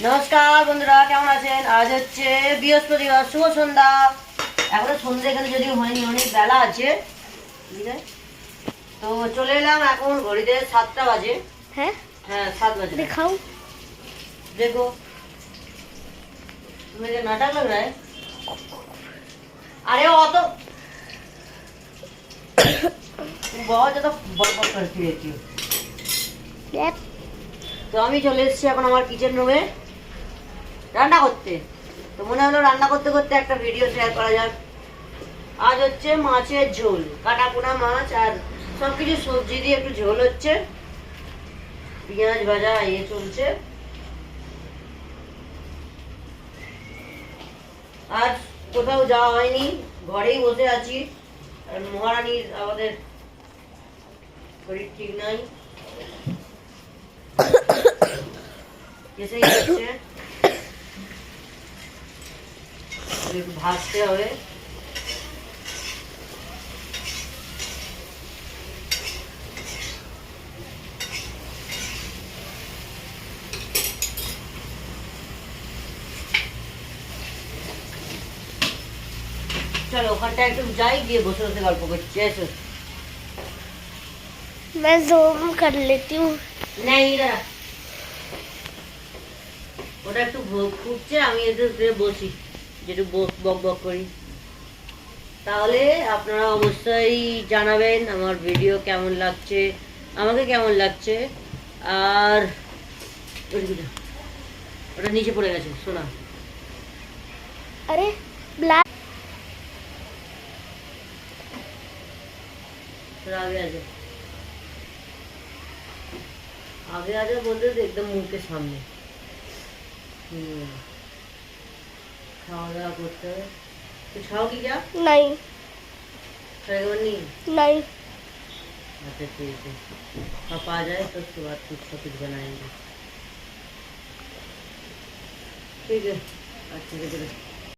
নমস্কার বন্ধুরা, কেমন আছেন? আজ হচ্ছে বৃহস্পতিবার, শুভ সন্ধ্যা। এখনো সন্ধ্যে এখানে যদিও হয়নি, অনেক বেলা আছে, বুঝলে? তো চলে এলাম, এখন ঘড়িতে 7টা বাজে। হ্যাঁ হ্যাঁ, 7 বাজে। দেখাও। देखो मुझे नाटक लग रहा है। अरे वो तो बहुत ज्यादा बड़बड़ करती रहती है। দেখ তো আমি চলে এসেছি এখন আমার কিচেন রুমে রান্না করতে। তো মনে হলো রান্না করতে করতে একটা ভিডিও শেয়ার করা যাক। আজ হচ্ছে মাছের ঝোল, কাটা পোনা মাছ আর সবকিছু সবজি দিয়ে একটু ঝোল হচ্ছে, পেঁয়াজ ভাজা ইয়ে চলছে। আজ কোথাও যাওয়া হয়নি, ঘরেই বসে আছি। আর মহারানীর আমাদের শরীর ঠিক নাই, এসেই যাচ্ছে, একটু ভাজতে হবে। চলো ওখানটা একটু যাই, গিয়ে বসে বসে গল্প করছি। এসো। मैं जूम कर लेती हूँ। নেই দাঁড়া, ওটা একটু ফুটছে, আমি একটু বসি, যেটু বক বক করি। তাহলে আপনারা অবশ্যই জানাবেন আমার ভিডিও কেমন লাগছে, আমাকে কেমন লাগছে। আর ওটা নিচে পড়ে গেছে, শোনা। अरे ब्लैक आगे आ जाओ, आगे आ जाओ बोल रहे थे, एकदम मुंह के सामने। खावा दावा करते हैं। कुछ खाओगी क्या? नहीं खाएगा नहीं? नहीं अच्छा ठीक है, पापा आ जाए तो उसके बाद कुछ ना कुछ बनाएंगे, ठीक है? अच्छा ठीक है।